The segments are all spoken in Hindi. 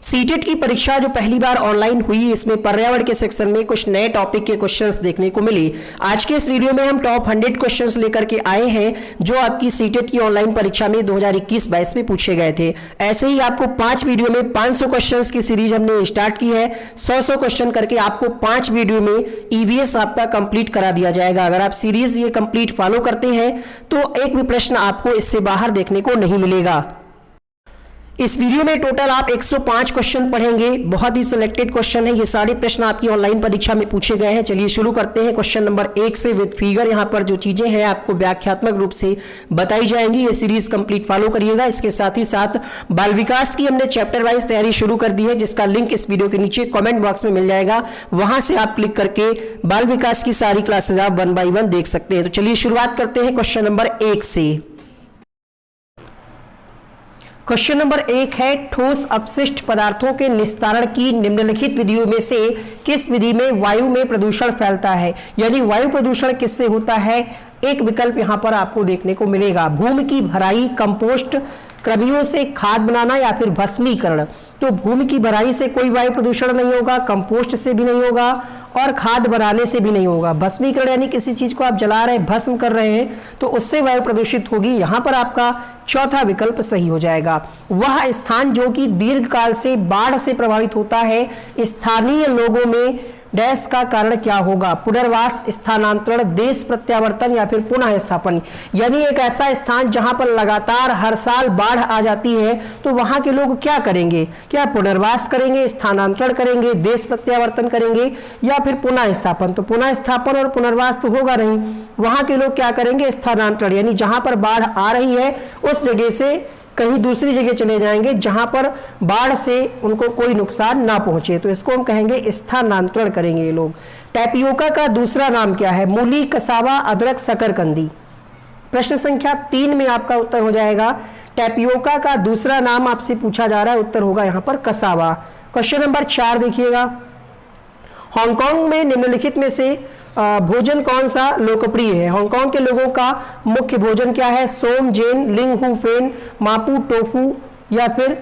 सीटेट की परीक्षा जो पहली बार ऑनलाइन हुई, इसमें पर्यावरण के सेक्शन में कुछ नए टॉपिक के क्वेश्चंस देखने को मिली। आज के इस वीडियो में हम टॉप 100 क्वेश्चंस लेकर के आए हैं जो आपकी सीटेट की ऑनलाइन परीक्षा में 2021-22 में पूछे गए थे। ऐसे ही आपको 5 वीडियो में 500 क्वेश्चंस की सीरीज हमने स्टार्ट की है। 100 क्वेश्चन करके आपको 5 वीडियो में ईवीएस आपका कंप्लीट करा दिया जाएगा। अगर आप सीरीज ये कंप्लीट फॉलो करते हैं तो एक भी प्रश्न आपको इससे बाहर देखने को नहीं मिलेगा। इस वीडियो में टोटल आप 105 क्वेश्चन पढ़ेंगे। बहुत ही सिलेक्टेड क्वेश्चन है, ये सारे प्रश्न आपकी ऑनलाइन परीक्षा में पूछे गए हैं। चलिए शुरू करते हैं क्वेश्चन नंबर 1 से विद फिगर। यहाँ पर जो चीजें हैं आपको व्याख्यात्मक रूप से बताई जाएंगी। ये सीरीज कंप्लीट फॉलो करिएगा। इसके साथ ही साथ बाल विकास की हमने चैप्टर वाइज तैयारी शुरू कर दी है, जिसका लिंक इस वीडियो के नीचे कॉमेंट बॉक्स में मिल जाएगा। वहां से आप क्लिक करके बाल विकास की सारी क्लासेज आप 1 बाय 1 देख सकते हैं। तो चलिए शुरुआत करते हैं क्वेश्चन नंबर 1 से। क्वेश्चन नंबर 1 है, ठोस अपशिष्ट पदार्थों के निस्तारण की निम्नलिखित विधियों में से किस विधि में वायु में प्रदूषण फैलता है? यानी वायु प्रदूषण किससे होता है? एक विकल्प यहां पर आपको देखने को मिलेगा, भूमि की भराई, कंपोस्ट, कृमियों से खाद बनाना या फिर भस्मीकरण। तो भूमि की भराई से कोई वायु प्रदूषण नहीं होगा, कंपोस्ट से भी नहीं होगा और खाद बनाने से भी नहीं होगा। भस्मीकरण यानी किसी चीज को आप जला रहे हैं, भस्म कर रहे हैं, तो उससे वायु प्रदूषित होगी। यहां पर आपका चौथा विकल्प सही हो जाएगा। वह स्थान जो कि दीर्घकाल से बाढ़ से प्रभावित होता है, स्थानीय लोगों में डैश का कारण क्या होगा? पुनर्वास, स्थानांतरण, देश प्रत्यावर्तन या फिर पुनः स्थापन। यानी एक ऐसा स्थान जहां पर लगातार हर साल बाढ़ आ जाती है, तो वहां के लोग क्या करेंगे? क्या पुनर्वास करेंगे, स्थानांतरण करेंगे, देश प्रत्यावर्तन करेंगे या फिर पुनः स्थापन? तो पुनः स्थापन और पुनर्वास तो होगा नहीं। वहां के लोग क्या करेंगे? स्थानांतरण, यानी जहां पर बाढ़ आ रही है उस जगह से कहीं दूसरी जगह चले जाएंगे जहां पर बाढ़ से उनको कोई नुकसान ना पहुंचे, तो इसको हम कहेंगे स्थानांतरण करेंगे ये लोग। टैपियोका का दूसरा नाम क्या है? मूली, कसावा, अदरक, शकरकंदी। प्रश्न संख्या 3 में आपका उत्तर हो जाएगा। टैपियोका का दूसरा नाम आपसे पूछा जा रहा है, उत्तर होगा यहां पर कसावा। क्वेश्चन नंबर 4 देखिएगा, हांगकांग में निम्नलिखित में से भोजन कौन सा लोकप्रिय है? हांगकांग के लोगों का मुख्य भोजन क्या है? सोम, जेन, लिंग हू फेन, मापू, टोफू या फिर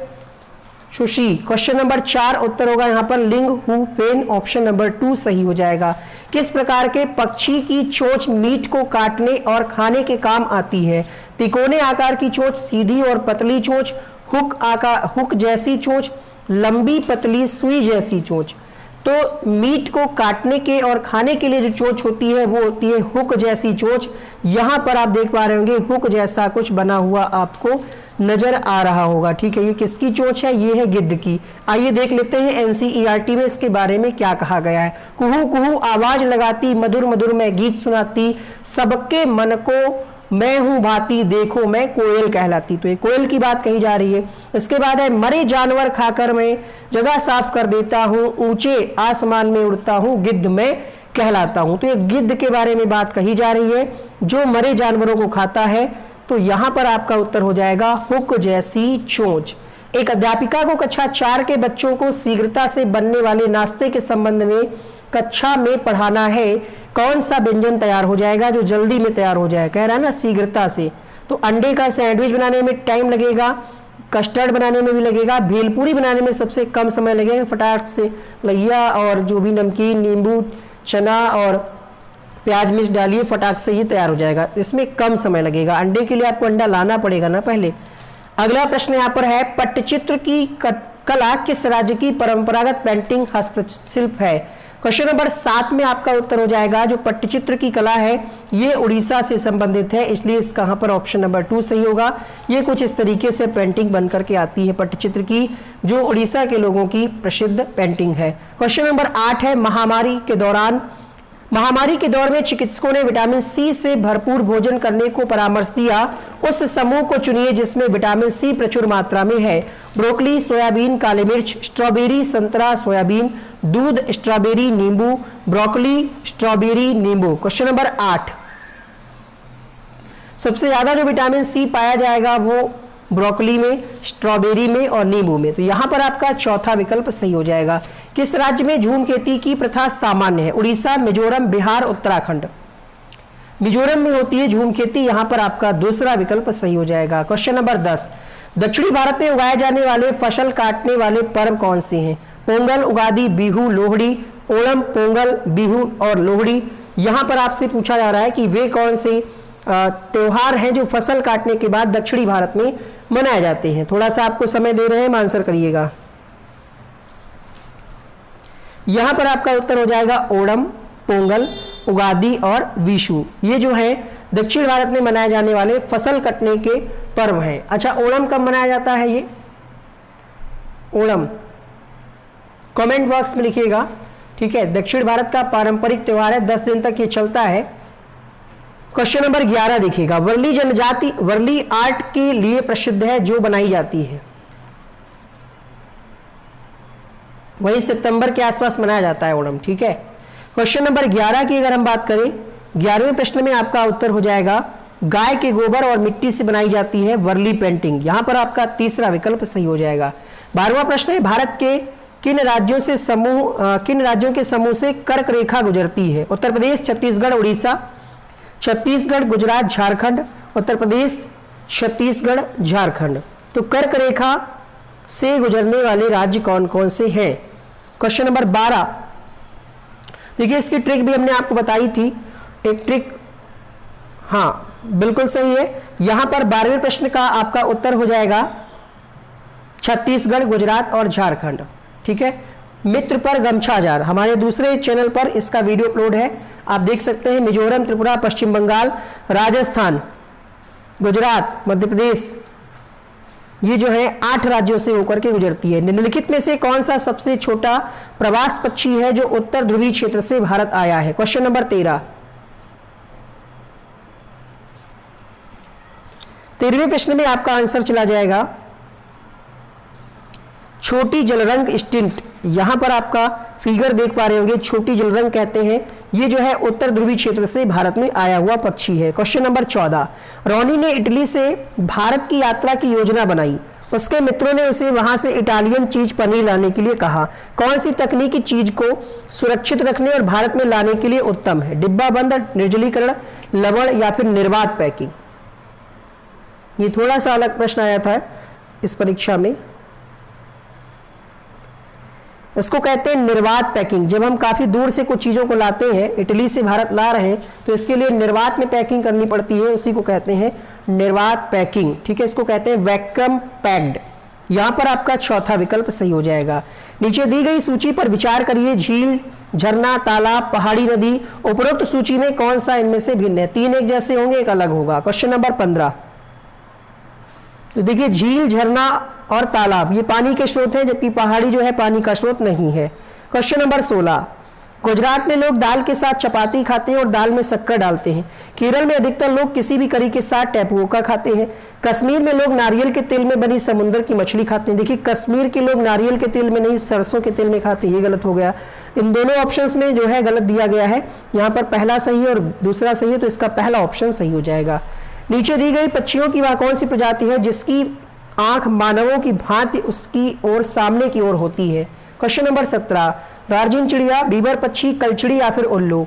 सुशी। क्वेश्चन नंबर 4 उत्तर होगा यहां पर लिंग हू फेन, ऑप्शन नंबर 2 सही हो जाएगा। किस प्रकार के पक्षी की चोंच मीट को काटने और खाने के काम आती है? तिकोने आकार की चोंच, सीधी और पतली चोंच, हुक जैसी चोंच, लंबी पतली सुई जैसी चोंच। तो मीट को काटने के और खाने के लिए जो चोंच होती है वो होती है हुक जैसी चोंच। यहां पर आप देख पा रहे होंगे हुक जैसा कुछ बना हुआ आपको नजर आ रहा होगा। ठीक है, ये किसकी चोंच है? ये है गिद्ध की। आइए देख लेते हैं एनसीईआरटी में इसके बारे में क्या कहा गया है। कुहू कुहू आवाज लगाती, मधुर मधुर मैं गीत सुनाती, सबके मन को मैं हूं भाती, देखो मैं कोयल कहलाती। तो ये कोयल की बात कही जा रही है। इसके बाद है, मरे जानवर खाकर मैं जगह साफ कर देता हूं, ऊंचे आसमान में उड़ता हूं, गिद्ध मैं कहलाता हूं। तो ये गिद्ध के बारे में बात कही जा रही है जो मरे जानवरों को खाता है। तो यहां पर आपका उत्तर हो जाएगा हुक जैसी चोंच। एक अध्यापिका को कक्षा 4 के बच्चों को शीघ्रता से बनने वाले नाश्ते के संबंध में कक्षा में पढ़ाना है। कौन सा व्यंजन तैयार हो जाएगा जो जल्दी में तैयार हो जाए? कह रहा है ना शीघ्रता से, तो अंडे का सैंडविच बनाने में टाइम लगेगा, कस्टर्ड बनाने में भी लगेगा, भेलपूरी बनाने में सबसे कम समय लगेगा, फटाक से लैया और जो भी नमकीन, नींबू, चना और प्याज मिर्च डालिए, फटाक से ये तैयार हो जाएगा। इसमें कम समय लगेगा। अंडे के लिए आपको अंडा लाना पड़ेगा ना पहले। अगला प्रश्न यहाँ पर है, पट्टचित्र की कला किस राज्य की परंपरागत पेंटिंग हस्तशिल्प है? क्वेश्चन नंबर 7 में आपका उत्तर हो जाएगा, जो पट्टचित्र की कला है ये उड़ीसा से संबंधित है, इसलिए इसका यहाँ पर ऑप्शन नंबर 2 सही होगा। ये कुछ इस तरीके से पेंटिंग बनकर के आती है पट्टचित्र की, जो उड़ीसा के लोगों की प्रसिद्ध पेंटिंग है। क्वेश्चन नंबर 8 है, महामारी के दौर में चिकित्सकों ने विटामिन सी से भरपूर भोजन करने को परामर्श दिया। उस समूह को चुनिए जिसमें विटामिन सी प्रचुर मात्रा में है। ब्रोकली, सोयाबीन, काली मिर्च, स्ट्रॉबेरी, संतरा, सोयाबीन, दूध, स्ट्रॉबेरी, नींबू, ब्रोकली, स्ट्रॉबेरी, नींबू। क्वेश्चन नंबर 8, सबसे ज्यादा जो विटामिन सी पाया जाएगा वो ब्रोकली में, स्ट्रॉबेरी में और नींबू में। तो यहां पर आपका चौथा विकल्प सही हो जाएगा। किस राज्य में झूम खेती की प्रथा सामान्य है? उड़ीसा, मिजोरम, बिहार, उत्तराखंड। मिजोरम में होती है झूम खेती, यहां पर आपका दूसरा विकल्प सही हो जाएगा। क्वेश्चन नंबर 10, दक्षिणी भारत में उगाए जाने वाले फसल काटने वाले पर्व कौन से हैं? पोंगल, उगादी, बिहू, लोहड़ी, ओणम, पोंगल, बिहू और लोहड़ी। यहां पर आपसे पूछा जा रहा है कि वे कौन से त्योहार हैं जो फसल काटने के बाद दक्षिणी भारत में मनाए जाते हैं। थोड़ा सा आपको समय दे रहे हैं, आंसर करिएगा। यहां पर आपका उत्तर हो जाएगा ओणम, पोंगल, उगादी और विशु। ये जो है दक्षिण भारत में मनाए जाने वाले फसल कटने के पर्व हैं। अच्छा, ओणम कब मनाया जाता है? ये ओणम कमेंट बॉक्स में लिखिएगा, ठीक है। दक्षिण भारत का पारंपरिक त्योहार है, 10 दिन तक ये चलता है। क्वेश्चन नंबर 11 देखिएगा, वर्ली जनजाति वर्ली आर्ट के लिए प्रसिद्ध है जो बनाई जाती है, वही सितंबर के आसपास मनाया जाता है ओणम, ठीक है। क्वेश्चन नंबर 11 की अगर हम बात करें, 11वें प्रश्न में आपका उत्तर हो जाएगा गाय के गोबर और मिट्टी से बनाई जाती है वर्ली पेंटिंग। यहां पर आपका तीसरा विकल्प सही हो जाएगा। 12वां प्रश्न है, भारत के किन राज्यों के समूह से कर्क रेखा गुजरती है? उत्तर प्रदेश, छत्तीसगढ़, उड़ीसा। छत्तीसगढ़, गुजरात, झारखंड। उत्तर प्रदेश, छत्तीसगढ़, झारखंड। तो कर्क रेखा से गुजरने वाले राज्य कौन कौन से हैं? क्वेश्चन नंबर 12 देखिए, इसकी ट्रिक भी हमने आपको बताई थी, एक ट्रिक, हाँ बिल्कुल सही है। यहां पर 12वें प्रश्न का आपका उत्तर हो जाएगा छत्तीसगढ़, गुजरात और झारखंड, ठीक है। मित्र पर गमछाजार, हमारे दूसरे चैनल पर इसका वीडियो अपलोड है, आप देख सकते हैं। मिजोरम, त्रिपुरा, पश्चिम बंगाल, राजस्थान, गुजरात, मध्य प्रदेश, ये जो है 8 राज्यों से होकर के गुजरती है। निम्नलिखित में से कौन सा सबसे छोटा प्रवास पक्षी है जो उत्तर ध्रुवीय क्षेत्र से भारत आया है? Question number 13। 13वें प्रश्न में आपका आंसर चला जाएगा छोटी जलरंग स्टिंट। यहां पर आपका फिगर देख पा रहे होंगे, छोटी जलरंग कहते हैं। ये जो है उत्तर ध्रुवीय क्षेत्र से भारत में आया हुआ पक्षी है। क्वेश्चन नंबर 14, रोनी ने इटली से भारत की यात्रा की योजना बनाई, उसके मित्रों ने उसे वहां से इटालियन चीज पनीर लाने के लिए कहा। कौन सी तकनीकी चीज को सुरक्षित रखने और भारत में लाने के लिए उत्तम है? डिब्बा बंद, निर्जलीकरण, लवण या फिर निर्वात पैकिंग। ये थोड़ा सा अलग प्रश्न आया था इस परीक्षा में। इसको कहते हैं निर्वात पैकिंग। जब हम काफी दूर से कुछ चीजों को लाते हैं, इटली से भारत ला रहे हैं, तो इसके लिए निर्वात में पैकिंग करनी पड़ती है, उसी को कहते हैं निर्वात पैकिंग, ठीक है। इसको कहते हैं वैक्यूम पैक्ड। यहां पर आपका चौथा विकल्प सही हो जाएगा। नीचे दी गई सूची पर विचार करिए, झील, झरना, तालाब, पहाड़ी, नदी, उपरोक्त सूची में कौन सा इनमें से भिन्न है? 3 एक जैसे होंगे, एक अलग होगा। क्वेश्चन नंबर 15, तो देखिए झील, झरना और तालाब ये पानी के स्रोत हैं, जबकि पहाड़ी जो है पानी का स्रोत नहीं है। क्वेश्चन नंबर 16, गुजरात में लोग दाल के साथ चपाती खाते हैं और दाल में शक्कर डालते हैं। केरल में अधिकतर लोग किसी भी करी के साथ टैपुओका खाते हैं। कश्मीर में लोग नारियल के तेल में बनी समुद्र की मछली खाते हैं। देखिए कश्मीर के लोग नारियल के तेल में नहीं, सरसों के तेल में खाते हैं, ये गलत हो गया। इन दोनों ऑप्शंस में जो है गलत दिया गया है। यहाँ पर पहला सही है और दूसरा सही है, तो इसका पहला ऑप्शन सही हो जाएगा। नीचे दी गई पक्षियों की वह कौन सी प्रजाति है जिसकी आंख मानवों की भांति उसकी ओर सामने की ओर होती है? क्वेश्चन नंबर 17, रार्जिन चिड़िया, बीबर पक्षी, कलचिड़ी या फिर उल्लू।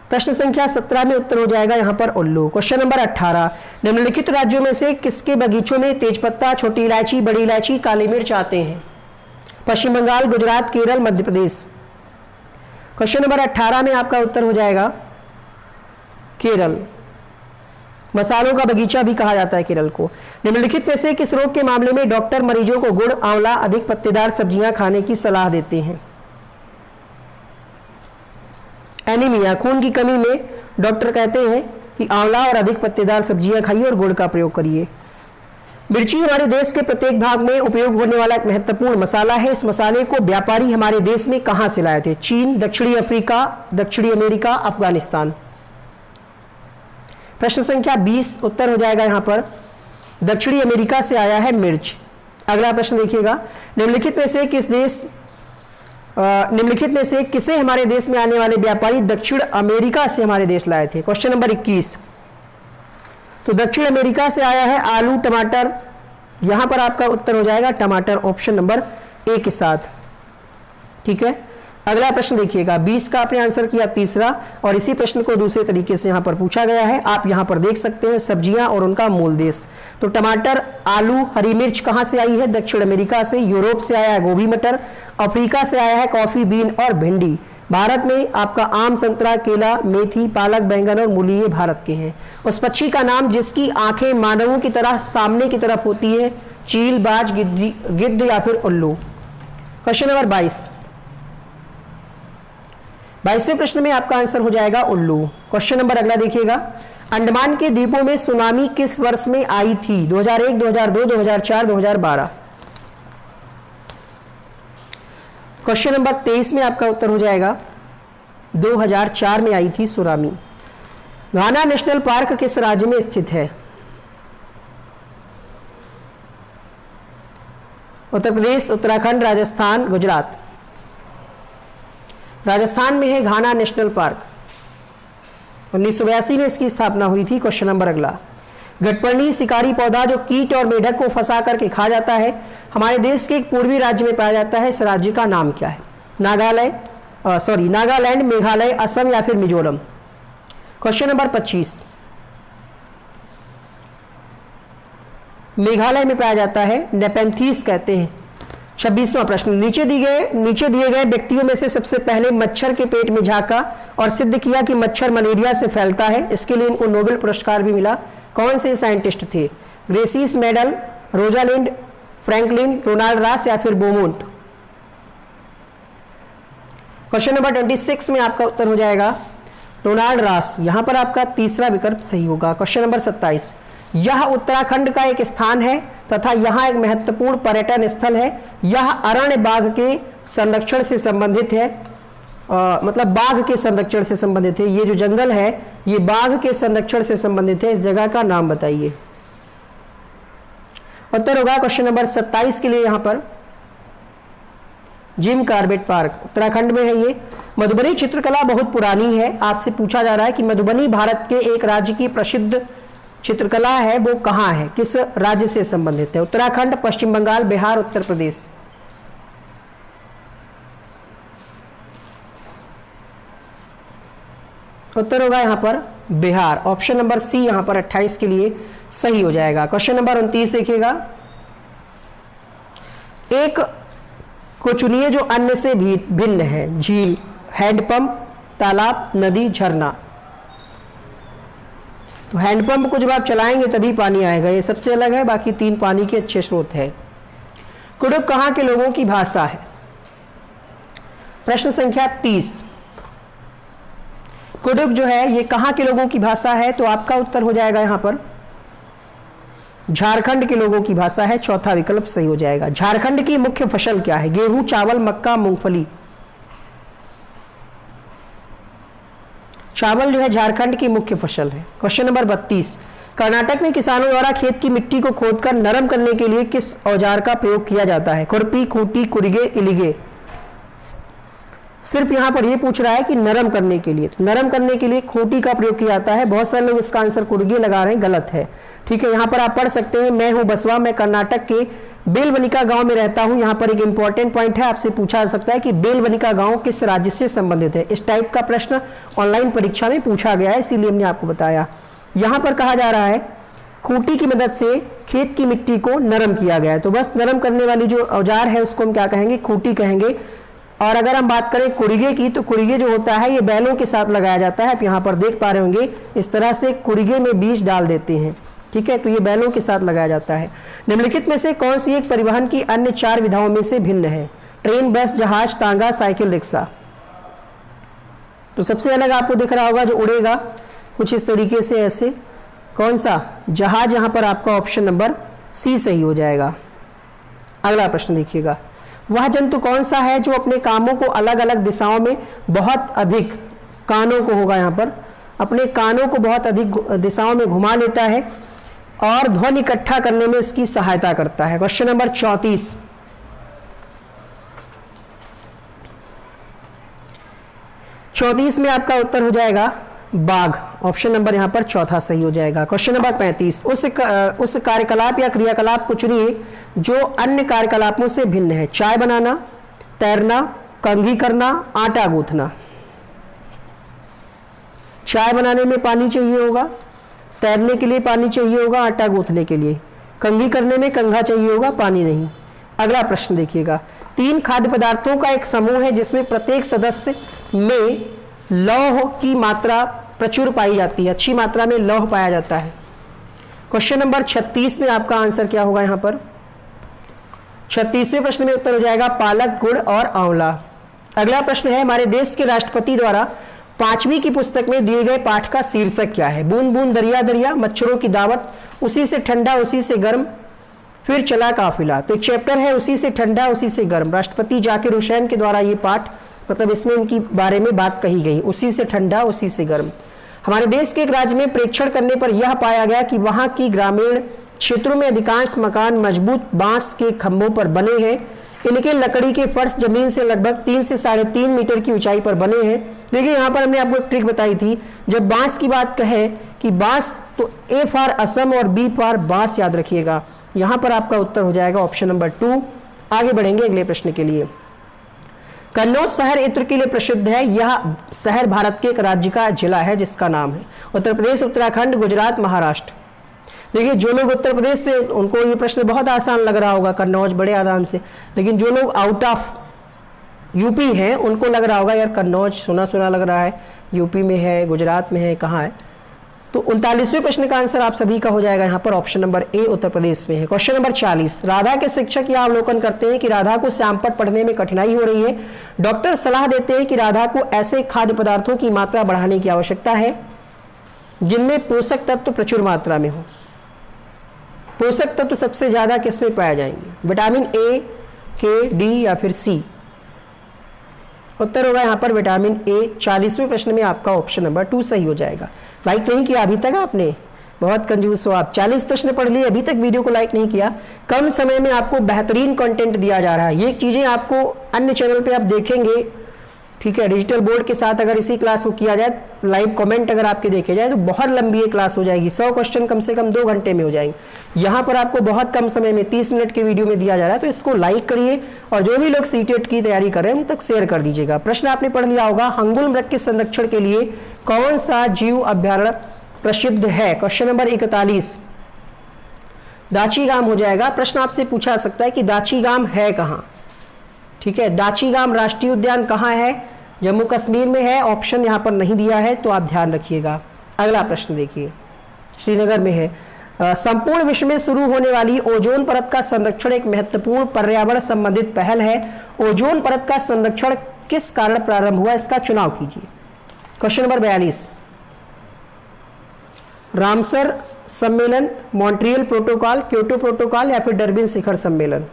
प्रश्न संख्या 17 में उत्तर हो जाएगा यहां पर उल्लू। क्वेश्चन नंबर 18, निम्नलिखित राज्यों में से किसके बगीचों में तेजपत्ता, छोटी इलायची, बड़ी इलायची, काली मिर्च आते हैं? पश्चिम बंगाल, गुजरात, केरल, मध्य प्रदेश। क्वेश्चन नंबर 18 में आपका उत्तर हो जाएगा केरल। मसालों का बगीचा भी कहा जाता है केरल को। निम्नलिखित में से किस रोग के मामले में डॉक्टर मरीजों को गुड़, आंवला, अधिक पत्तेदार सब्जियां खाने की सलाह देते हैं? एनीमिया, खून की कमी में डॉक्टर कहते हैं कि आंवला और अधिक पत्तेदार सब्जियां खाइए और गुड़ का प्रयोग करिए। मिर्ची हमारे देश के प्रत्येक भाग में उपयोग होने वाला एक महत्वपूर्ण मसाला है। इस मसाले को व्यापारी हमारे देश में कहां से लाए थे? चीन, दक्षिणी अफ्रीका, दक्षिणी अमेरिका, अफगानिस्तान। प्रश्न संख्या 20 उत्तर हो जाएगा यहां पर दक्षिणी अमेरिका से आया है मिर्च। अगला प्रश्न देखिएगा, निम्नलिखित में से किसे हमारे देश में आने वाले व्यापारी दक्षिण अमेरिका से हमारे देश लाए थे? क्वेश्चन नंबर 21, तो दक्षिण अमेरिका से आया है आलू, टमाटर। यहां पर आपका उत्तर हो जाएगा टमाटर, ऑप्शन नंबर ए के साथ, ठीक है। अगला प्रश्न देखिएगा, 20 का आपने आंसर किया तीसरा, और इसी प्रश्न को दूसरे तरीके से यहां पर पूछा गया है। आप यहां पर देख सकते हैं सब्जियां और उनका मूल देश। तो टमाटर, आलू, हरी मिर्च कहां से आई है? दक्षिण अमेरिका से। यूरोप से आया है गोभी मटर, अफ्रीका से आया है कॉफी बीन और भिंडी। भारत में आपका आम, संतरा, केला, मेथी, पालक, बैंगन और मूली ये भारत के हैं। उस पक्षी का नाम जिसकी आंखें मानवों की तरह सामने की तरफ होती है? चील, बाज, गिद्ध या फिर उल्लू। क्वेश्चन नंबर 22वें प्रश्न में आपका आंसर हो जाएगा उल्लू। क्वेश्चन नंबर अगला देखिएगा, अंडमान के द्वीपों में सुनामी किस वर्ष में आई थी? 2001, 2002, 2004, 2012। क्वेश्चन नंबर 23 में आपका उत्तर हो जाएगा 2004 में आई थी सुनामी। घाना नेशनल पार्क किस राज्य में स्थित है? उत्तर प्रदेश, उत्तराखंड, राजस्थान, गुजरात। राजस्थान में है घाना नेशनल पार्क। 1982 में इसकी स्थापना हुई थी। क्वेश्चन नंबर अगला, गटपर्णी शिकारी पौधा जो कीट और मेढक को फंसा करके खा जाता है, हमारे देश के एक पूर्वी राज्य में पाया जाता है। इस राज्य का नाम क्या है? नागालैंड, मेघालय, असम या फिर मिजोरम। क्वेश्चन नंबर 25, मेघालय में पाया जाता है, नेपेंथीस कहते हैं। 26वां प्रश्न, नीचे दिए गए व्यक्तियों में से सबसे पहले मच्छर के पेट में झांका और सिद्ध किया कि मच्छर मलेरिया से फैलता है। इसके लिए इनको नोबेल पुरस्कार भी मिला। कौन से साइंटिस्ट थे? ग्रेसिस मेडल, रोजालिंड, फ्रैंकलिन, रोनाल्ड रॉस या फिर बोमोंट। क्वेश्चन नंबर 26 में आपका उत्तर हो जाएगा रोनाल्ड रॉस। यहां पर आपका तीसरा विकल्प सही होगा। क्वेश्चन नंबर 27, यह उत्तराखंड का एक स्थान है तथा यहां एक महत्वपूर्ण पर्यटन स्थल है। यह अरण्य बाघ के संरक्षण से संबंधित है, मतलब बाघ के संरक्षण से संबंधित है। ये जो जंगल है ये बाघ के संरक्षण से संबंधित है। इस जगह का नाम बताइए। उत्तर होगा क्वेश्चन नंबर 27 के लिए यहां पर जिम कॉर्बेट पार्क, उत्तराखंड में है ये। मधुबनी चित्रकला बहुत पुरानी है। आपसे पूछा जा रहा है कि मधुबनी भारत के एक राज्य की प्रसिद्ध चित्रकला है, वो कहां है, किस राज्य से संबंधित है? उत्तराखंड, पश्चिम बंगाल, बिहार, उत्तर प्रदेश। उत्तर होगा यहां पर बिहार। ऑप्शन नंबर सी यहां पर 28 के लिए सही हो जाएगा। क्वेश्चन नंबर 29 देखिएगा, एक को चुनिए जो अन्य से भी भिन्न है। झील, हैंडपंप, तालाब, नदी, झरना। तो हैंडपंप को जब आप चलाएंगे तभी पानी आएगा, ये सबसे अलग है। बाकी तीन पानी के अच्छे स्रोत है। कुडुख कहां के लोगों की भाषा है? प्रश्न संख्या 30, कुडुख जो है ये कहां के लोगों की भाषा है? तो आपका उत्तर हो जाएगा यहां पर झारखंड के लोगों की भाषा है। चौथा विकल्प सही हो जाएगा। झारखंड की मुख्य फसल क्या है? गेहूं, चावल, मक्का, मूंगफली। चावल जो है झारखंड की मुख्य फसल है। क्वेश्चन नंबर 32, कर्नाटक में किसानों द्वारा खेत की मिट्टी को खोदकर नरम करने के लिए किस औजार का प्रयोग किया जाता है? खुरपी, खूंटी, कुरिगे, इलिगे। सिर्फ यहां पर यह पूछ रहा है कि नरम करने के लिए, नरम करने के लिए खूंटी का प्रयोग किया जाता है। बहुत सारे लोग इसका आंसर कुरिगे लगा रहे हैं, गलत है। ठीक है, यहां पर आप पढ़ सकते हैं, मैं हूं बसवा, मैं कर्नाटक के बेलवनिका गांव में रहता हूं। यहां पर एक इंपॉर्टेंट पॉइंट है, आपसे पूछा जा सकता है कि बेलवनिका गांव किस राज्य से संबंधित है। इस टाइप का प्रश्न ऑनलाइन परीक्षा में पूछा गया है, इसीलिए हमने आपको बताया। यहां पर कहा जा रहा है खूंटी की मदद से खेत की मिट्टी को नरम किया गया है। तो बस नरम करने वाली जो औजार है उसको हम क्या कहेंगे? खूंटी कहेंगे। और अगर हम बात करें कुरिगे की, तो कुरिगे जो होता है ये बैलों के साथ लगाया जाता है। आप यहाँ पर देख पा रहे होंगे, इस तरह से कुरिगे में बीज डाल देते हैं। ठीक है, तो ये बैलों के साथ लगाया जाता है। निम्नलिखित में से कौन सी एक परिवहन की अन्य चार विधाओं में से भिन्न है? ट्रेन, बस, जहाज, तांगा, साइकिल, रिक्शा। तो सबसे अलग आपको दिख रहा होगा जो उड़ेगा कुछ इस तरीके से, ऐसे। कौन सा? जहाज। यहां पर आपका ऑप्शन नंबर सी सही हो जाएगा। अगला प्रश्न देखिएगा, वह जंतु कौन सा है जो अपने कानों को अलग अलग दिशाओं में बहुत अधिक, कानों को होगा यहां पर, अपने कानों को बहुत अधिक दिशाओं में घुमा लेता है और ध्वनि इकट्ठा करने में इसकी सहायता करता है? क्वेश्चन नंबर 34, में आपका उत्तर हो जाएगा बाघ। ऑप्शन नंबर यहां पर चौथा सही हो जाएगा। क्वेश्चन नंबर 35, उस कार्यकलाप या क्रियाकलाप को चुनिए जो अन्य कार्यकलापों से भिन्न है। चाय बनाना, तैरना, कंघी करना, आटा गूंथना। चाय बनाने में पानी चाहिए होगा, तैरने के लिए पानी चाहिए होगा, आटा गूंथने के लिए। कंघी करने में कंघा चाहिए होगा, पानी नहीं। अगला प्रश्न देखिएगा, 3 खाद्य पदार्थों का एक समूह है जिसमें प्रत्येक सदस्य में लौह की मात्रा प्रचुर पाई जाती है, अच्छी मात्रा में लौह पाया जाता है। क्वेश्चन नंबर 36 में आपका आंसर क्या होगा? यहां पर 36वें प्रश्न में उत्तर हो जाएगा पालक, गुड़ और आंवला। अगला प्रश्न है, हमारे देश के राष्ट्रपति द्वारा 5वीं की पुस्तक में दिए गए पाठ का शीर्षक क्या है? बूंद बूंद दरिया दरिया, मच्छरों की दावत, उसी से ठंडा उसी से गर्म, फिर चला काफिला। तो एक चैप्टर है उसी से ठंडा उसी से गर्म, राष्ट्रपति जाकिर हुसैन के द्वारा ये पाठ, मतलब इसमें इनकी बारे में बात कही गई, उसी से ठंडा उसी से गर्म। हमारे देश के एक राज्य में प्रेक्षण करने पर यह पाया गया कि वहां की ग्रामीण क्षेत्रों में अधिकांश मकान मजबूत बांस के खंभों पर बने हैं। इनके लकड़ी के फर्श जमीन से लगभग 3 से 3.5 मीटर की ऊंचाई पर बने हैं। देखिए यहाँ पर हमने आपको एक ट्रिक बताई थी, जब बांस की बात कहे कि बांस, तो ए फॉर असम और बी फॉर बांस याद रखिएगा। यहाँ पर आपका उत्तर हो जाएगा ऑप्शन नंबर 2। आगे बढ़ेंगे अगले प्रश्न के लिए। कन्नौज शहर इत्र के लिए प्रसिद्ध है। यह शहर भारत के एक राज्य का जिला है जिसका नाम है उत्तर प्रदेश, उत्तराखंड, गुजरात, महाराष्ट्र। देखिए जो लोग उत्तर प्रदेश से, उनको ये प्रश्न बहुत आसान लग रहा होगा, कन्नौज बड़े आराम से, लेकिन जो लोग आउट ऑफ यूपी हैं उनको लग रहा होगा यार कन्नौज सुना सुना लग रहा है, यूपी में है, गुजरात में है, कहाँ है? तो 39वें प्रश्न का आंसर आप सभी का हो जाएगा यहाँ पर option number A, Uttar Pradesh में है। क्वेश्चन नंबर 40, राधा के शिक्षक यह अवलोकन करते हैं कि राधा को श्यामपट्ट पढ़ने में कठिनाई हो रही है। डॉक्टर सलाह देते हैं कि राधा को ऐसे खाद्य पदार्थों की मात्रा बढ़ाने की आवश्यकता है जिनमें पोषक तत्व प्रचुर मात्रा में हो। पोषक तत्व सबसे ज्यादा किसमें पाए जाएंगे? विटामिन ए, के, डी या फिर सी? उत्तर होगा यहाँ पर विटामिन ए। 40वें प्रश्न में आपका ऑप्शन नंबर 2 सही हो जाएगा। लाइक नहीं किया अभी तक आपने, बहुत कंजूस हो आप। 40 प्रश्न पढ़ लिए, अभी तक वीडियो को लाइक नहीं किया। कम समय में आपको बेहतरीन कंटेंट दिया जा रहा है। ये चीजें आपको अन्य चैनल पे आप देखेंगे, ठीक है, डिजिटल बोर्ड के साथ अगर इसी क्लास को किया जाए, लाइव कमेंट अगर आपके देखे जाए तो बहुत लंबी ये क्लास हो जाएगी। 100 क्वेश्चन कम से कम 2 घंटे में हो जाएंगे। यहाँ पर आपको बहुत कम समय में 30 मिनट के वीडियो में दिया जा रहा है, तो इसको लाइक करिए और जो भी लोग सीटेट की तैयारी कर रहे हैं उन तक शेयर कर दीजिएगा। प्रश्न आपने पढ़ लिया होगा, हंगुल मृग के संरक्षण के लिए कौन सा जीव अभ्यारण्य प्रसिद्ध है? क्वेश्चन नंबर 41 दाचीगाम हो जाएगा। प्रश्न आपसे पूछा सकता है कि दाचीगाम है कहाँ? ठीक है, दाचीगाम राष्ट्रीय उद्यान कहाँ है? जम्मू कश्मीर में है। ऑप्शन यहाँ पर नहीं दिया है तो आप ध्यान रखिएगा। अगला प्रश्न देखिए, श्रीनगर में है। संपूर्ण विश्व में शुरू होने वाली ओजोन परत का संरक्षण एक महत्वपूर्ण पर्यावरण संबंधित पहल है। ओजोन परत का संरक्षण किस कारण प्रारंभ हुआ? इसका चुनाव कीजिए। क्वेश्चन नंबर 42 रामसर सम्मेलन, मॉन्ट्रियल प्रोटोकॉल, क्योटो प्रोटोकॉल या फिर डर्बिन शिखर सम्मेलन?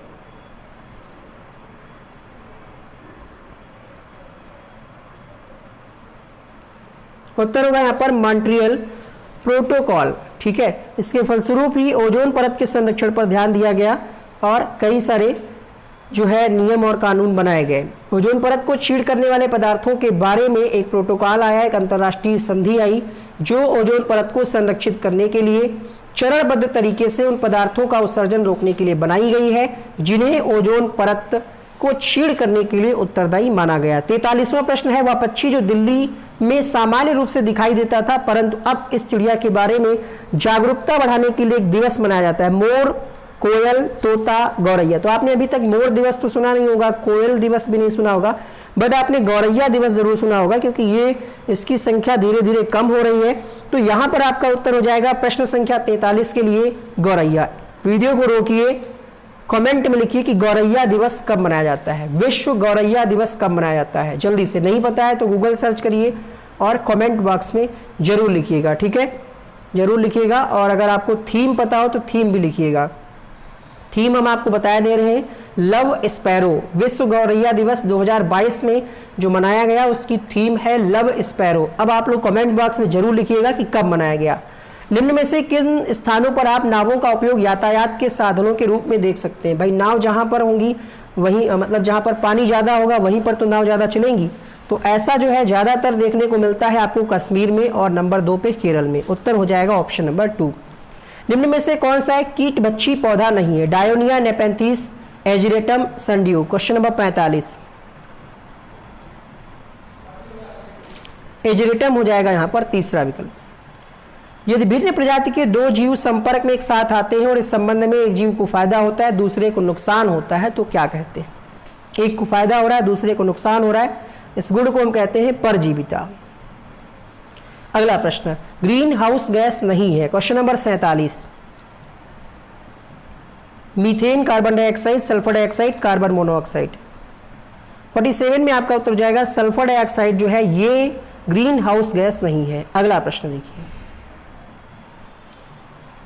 उत्तर होगा यहाँ पर मॉन्ट्रियल प्रोटोकॉल। ठीक है, इसके फलस्वरूप ही ओजोन परत के संरक्षण पर ध्यान दिया गया और कई सारे जो है नियम और कानून बनाए गए। ओजोन परत को छीड़ करने वाले पदार्थों के बारे में एक प्रोटोकॉल आया, एक अंतर्राष्ट्रीय संधि आई जो ओजोन परत को संरक्षित करने के लिए चरणबद्ध तरीके से उन पदार्थों का उत्सर्जन रोकने के लिए बनाई गई है जिन्हें ओजोन परत को छीड़ करने के लिए उत्तरदायी माना गया। 43वां प्रश्न है, वह पक्षी जो दिल्ली में सामान्य रूप से दिखाई देता था परंतु अब इस चिड़िया के बारे में जागरूकता बढ़ाने के लिए एक दिवस मनाया जाता है? मोर, कोयल, तोता, गौरैया। तो आपने अभी तक मोर दिवस तो सुना नहीं होगा, कोयल दिवस भी नहीं सुना होगा, बट आपने गौरैया दिवस जरूर सुना होगा क्योंकि ये इसकी संख्या धीरे धीरे कम हो रही है। तो यहां पर आपका उत्तर हो जाएगा प्रश्न संख्या 43 के लिए गौरैया। वीडियो को रोकिए, कमेंट में लिखिए कि गौरैया दिवस कब मनाया जाता है, विश्व गौरैया दिवस कब मनाया जाता है। जल्दी से, नहीं पता है तो गूगल सर्च करिए और कमेंट बॉक्स में जरूर लिखिएगा। ठीक है, जरूर लिखिएगा। और अगर आपको थीम पता हो तो थीम भी लिखिएगा। थीम हम आपको बताया दे रहे हैं, लव स्पैरो। विश्व गौरैया दिवस 2022 में जो मनाया गया उसकी थीम है लव स्पैरो। अब आप लोग कमेंट बॉक्स में जरूर लिखिएगा कि कब मनाया गया। निम्न में से किन स्थानों पर आप नावों का उपयोग यातायात के साधनों के रूप में देख सकते हैं? भाई नाव जहां पर होंगी वहीं, मतलब जहां पर पानी ज्यादा होगा वहीं पर तो नाव ज्यादा चलेंगी। तो ऐसा जो है ज्यादातर देखने को मिलता है आपको कश्मीर में और नंबर 2 पे केरल में। उत्तर हो जाएगा ऑप्शन नंबर 2। निम्न में से कौन सा एक कीट बच्ची पौधा नहीं है? Dionaea, Nepenthes, Ageratum, sundew. Question number 45 Ageratum हो जाएगा यहाँ पर तीसरा विकल्प। यदि भिन्न प्रजाति के दो जीव संपर्क में एक साथ आते हैं और इस संबंध में एक जीव को फायदा होता है दूसरे को नुकसान होता है तो क्या कहते हैं? एक को फायदा हो रहा है दूसरे को नुकसान हो रहा है, इस गुण को हम कहते हैं परजीविता। अगला प्रश्न, ग्रीन हाउस गैस नहीं है। Question number 47, methane, carbon dioxide, sulphur dioxide, carbon monoxide. 47 में आपका उत्तर हो जाएगा सल्फर डाइऑक्साइड जो है ये ग्रीन हाउस गैस नहीं है। अगला प्रश्न देखिए,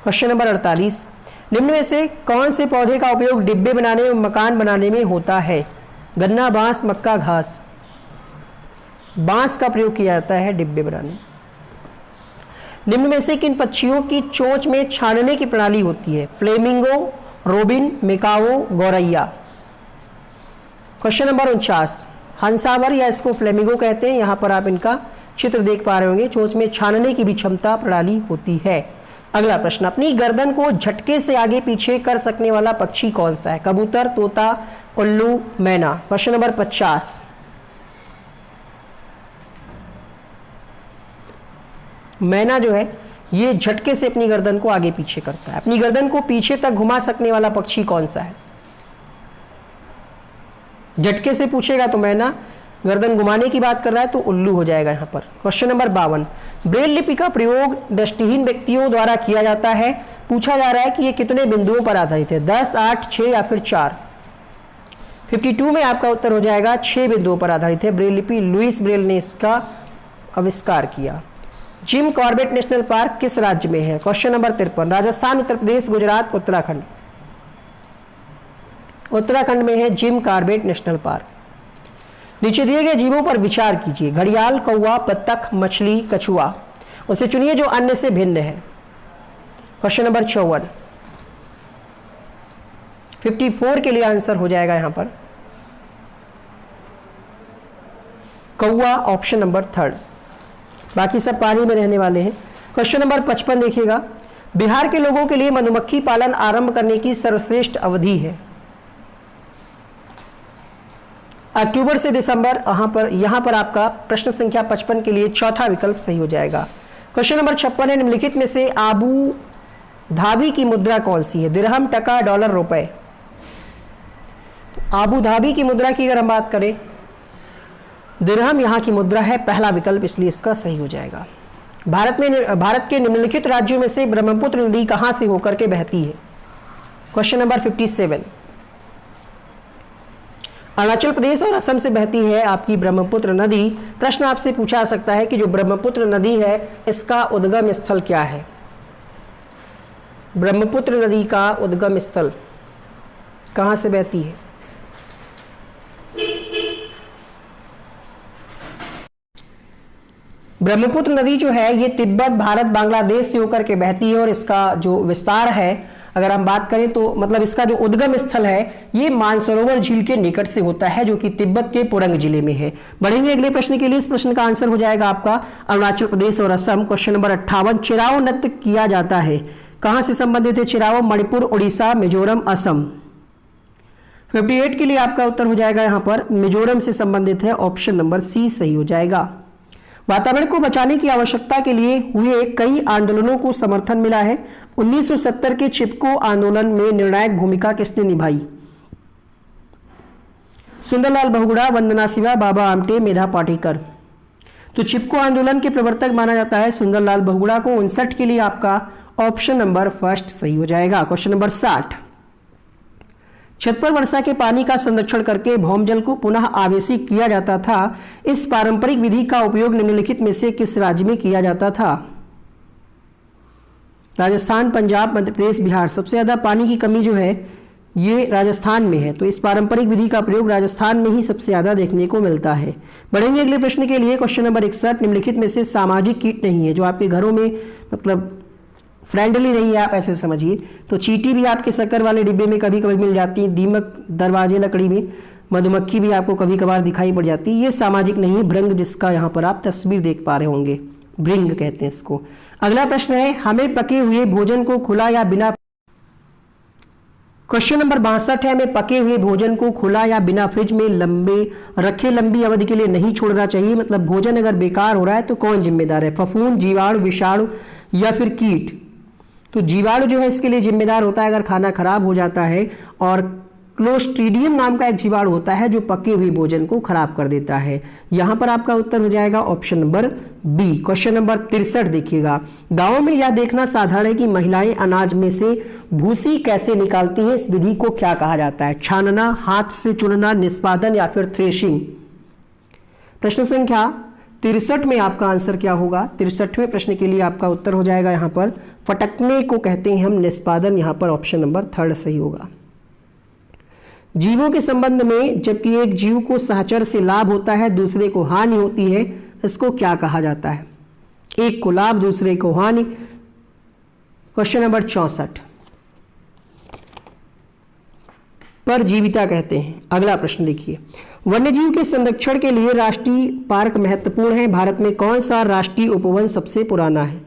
क्वेश्चन नंबर 48, निम्न में से कौन से पौधे का उपयोग डिब्बे बनाने और मकान बनाने में होता है? गन्ना, बांस, मक्का, घास। बांस का प्रयोग किया जाता है डिब्बे बनाने। निम्न में से किन पक्षियों की चोंच में छानने की प्रणाली होती है? फ्लेमिंगो, रोबिन, मेकाओ, गौरैया। क्वेश्चन नंबर 49, हंसावर या इसको फ्लेमिंगो कहते हैं। यहां पर आप इनका चित्र देख पा रहे होंगे, चोंच में छानने की भी क्षमता प्रणाली होती है। अगला प्रश्न, अपनी गर्दन को झटके से आगे पीछे कर सकने वाला पक्षी कौन सा है? कबूतर, तोता, उल्लू, मैना। क्वेश्चन नंबर 50, मैना जो है ये झटके से अपनी गर्दन को आगे पीछे करता है। अपनी गर्दन को पीछे तक घुमा सकने वाला पक्षी कौन सा है? झटके से पूछेगा तो मैना, गर्दन घुमाने की बात कर रहा है तो उल्लू हो जाएगा यहां पर। क्वेश्चन नंबर 52, ब्रेल लिपि का प्रयोग दृष्टिहीन व्यक्तियों द्वारा किया जाता है। पूछा जा रहा है कि ये कितने बिंदुओं पर आधारित है? 10, 8, 6 या फिर 4। 52 में आपका उत्तर हो जाएगा 6 बिंदुओं पर आधारित है ब्रेल लिपि। लुइस ब्रेल ने इसका आविष्कार किया। जिम कॉर्बेट नेशनल पार्क किस राज्य में है? Question number 53, Rajasthan, Uttar Pradesh, Gujarat, Uttarakhand. उत्तराखंड में है जिम कॉर्बेट नेशनल पार्क। नीचे दिए गए जीवों पर विचार कीजिए। घड़ियाल, कौवा, बत्तख, मछली, कछुआ। उसे चुनिए जो अन्य से भिन्न है। क्वेश्चन नंबर 54, 54 के लिए आंसर हो जाएगा यहां पर कौवा, ऑप्शन नंबर 3। बाकी सब पानी में रहने वाले हैं। क्वेश्चन नंबर 55 देखिएगा, बिहार के लोगों के लिए मधुमक्खी पालन आरंभ करने की सर्वश्रेष्ठ अवधि है? अक्टूबर से दिसंबर। यहां पर आपका प्रश्न संख्या 55 के लिए चौथा विकल्प सही हो जाएगा। क्वेश्चन नंबर 56 है, निम्नलिखित में से आबू धाबी की मुद्रा कौन सी है? दिरहम, टका, डॉलर, रुपए। तो आबू धाबी की मुद्रा की अगर हम बात करें, दिरहम यहां की मुद्रा है, पहला विकल्प इसलिए इसका सही हो जाएगा। भारत के निम्नलिखित राज्यों में से ब्रह्मपुत्र नदी कहां से होकर के बहती है? क्वेश्चन नंबर 57, अरुणाचल प्रदेश और असम से बहती है आपकी ब्रह्मपुत्र नदी। प्रश्न आपसे पूछा जा सकता है कि जो ब्रह्मपुत्र नदी है इसका उद्गम स्थल क्या है? ब्रह्मपुत्र नदी का उद्गम स्थल कहां से बहती है? ब्रह्मपुत्र नदी जो है ये तिब्बत, भारत, बांग्लादेश से होकर के बहती है और इसका जो विस्तार है अगर हम बात करें तो मतलब इसका जो उद्गम स्थल है ये मानसरोवर झील के निकट से होता है जो कि तिब्बत के पुरंग जिले में है। बढ़ेंगे अगले प्रश्न के लिए। इस प्रश्न का आंसर हो जाएगा आपका अरुणाचल प्रदेश और असम। क्वेश्चन नंबर 58, चिराओ नृत्य किया जाता है कहां से संबंधित है? चिराओ, मणिपुर, उड़ीसा, मिजोरम, असम। 58 के लिए आपका उत्तर हो जाएगा यहां पर मिजोरम से संबंधित है, ऑप्शन नंबर सी सही हो जाएगा। वातावरण को बचाने की आवश्यकता के लिए हुए कई आंदोलनों को समर्थन मिला है। 1970 के चिपको आंदोलन में निर्णायक भूमिका किसने निभाई? सुंदरलाल बहुगुणा, वंदना शिवा, बाबा आमटे, मेधा पाटेकर। तो चिपको आंदोलन के प्रवर्तक माना जाता है सुंदरलाल बहुगुणा को। 59 के लिए आपका ऑप्शन नंबर फर्स्ट सही हो जाएगा। क्वेश्चन नंबर 60, छत पर वर्षा के पानी का संरक्षण करके भौमजल को पुनः आवेशित किया जाता था। इस पारंपरिक विधि का उपयोग निम्नलिखित में से किस राज्य में किया जाता था? राजस्थान, पंजाब, मध्य प्रदेश, बिहार। सबसे ज्यादा पानी की कमी जो है ये राजस्थान में है, तो इस पारंपरिक विधि का प्रयोग राजस्थान में ही सबसे ज्यादा देखने को मिलता है। बढ़ेंगे अगले प्रश्न के लिए। क्वेश्चन नंबर 61, निम्नलिखित में से सामाजिक कीट नहीं है जो आपके घरों में मतलब फ्रेंडली नहीं है, आप ऐसे समझिए। तो चींटी भी आपके शक्कर वाले डिब्बे में कभी कभी मिल जाती है, दीमक दरवाजे लकड़ी में, मधुमक्खी भी आपको कभी कभार दिखाई पड़ जाती है। ये सामाजिक नहीं है। भृंग, जिसका यहाँ पर आप तस्वीर देख पा रहे होंगे, भृंग कहते हैं इसको। अगला प्रश्न है, हमें पके हुए भोजन को खुला या बिना क्वेश्चन नंबर 62 है, हमें पके हुए भोजन को खुला या बिना फ्रिज में लंबी अवधि के लिए नहीं छोड़ना चाहिए। मतलब भोजन अगर बेकार हो रहा है तो कौन जिम्मेदार है? फफूंद, जीवाणु, विषाणु या फिर कीट? तो जीवाणु जो है इसके लिए जिम्मेदार होता है अगर खाना खराब हो जाता है, और क्लोस्ट्रीडियम नाम का एक जीवाणु होता है जो पके हुए भोजन को खराब कर देता है। यहां पर आपका उत्तर हो जाएगा option number B. Question number 63 देखिएगा, गांवों में यह देखना साधारण है कि महिलाएं अनाज में से भूसी कैसे निकालती हैं, इस विधि को क्या कहा जाता है? छानना, हाथ से चुनना, निष्पादन या फिर थ्रेशिंग? प्रश्न संख्या 63 में आपका आंसर क्या होगा? 63वें प्रश्न के लिए आपका उत्तर हो जाएगा यहाँ पर फटकने को कहते हैं हम निष्पादन। यहाँ पर ऑप्शन नंबर 3 सही होगा। जीवों के संबंध में जबकि एक जीव को सहचर से लाभ होता है, दूसरे को हानि होती है, इसको क्या कहा जाता है? एक को लाभ, दूसरे को हानि। क्वेश्चन नंबर 64 परजीविता कहते हैं। अगला प्रश्न देखिए, वन्यजीव के संरक्षण के लिए राष्ट्रीय पार्क महत्वपूर्ण है। भारत में कौन सा राष्ट्रीय उपवन सबसे पुराना है?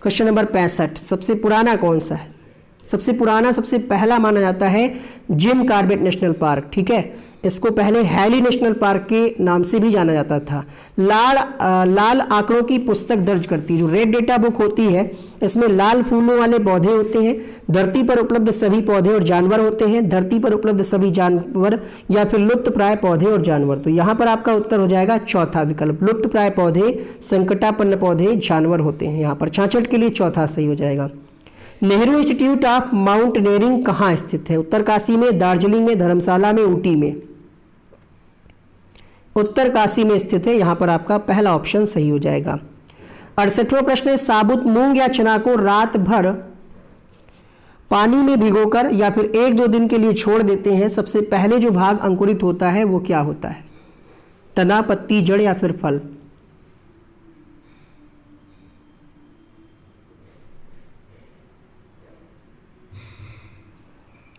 क्वेश्चन नंबर 65 सबसे पुराना कौन सा है? सबसे पुराना, सबसे पहला माना जाता है जिम कॉर्बेट नेशनल पार्क। ठीक है, इसको पहले हैली नेशनल पार्क के नाम से भी जाना जाता था। लाल आंकड़ों की पुस्तक दर्ज करती है, जो रेड डेटा बुक होती है, इसमें लाल फूलों वाले पौधे होते हैं। धरती पर उपलब्ध सभी पौधे और जानवर होते हैं। धरती पर उपलब्ध सभी जानवर या फिर लुप्त प्राय पौधे और जानवर। तो यहाँ पर आपका उत्तर हो जाएगा चौथा विकल्प, लुप्त प्राय पौधे, संकटापन्न पौधे, जानवर होते हैं। यहाँ पर 66 के लिए चौथा सही हो जाएगा। नेहरू इंस्टीट्यूट ऑफ माउंटेनियरिंग कहाँ स्थित है? उत्तरकाशी में, दार्जिलिंग में, धर्मशाला में, ऊटी में? उत्तरकाशी में स्थित है। यहां पर आपका पहला ऑप्शन सही हो जाएगा। 68वां प्रश्न है, साबुत मूंग या चना को रात भर पानी में भिगोकर या फिर 1-2 दिन के लिए छोड़ देते हैं, सबसे पहले जो भाग अंकुरित होता है वो क्या होता है? तना, पत्ती, जड़ या फिर फल?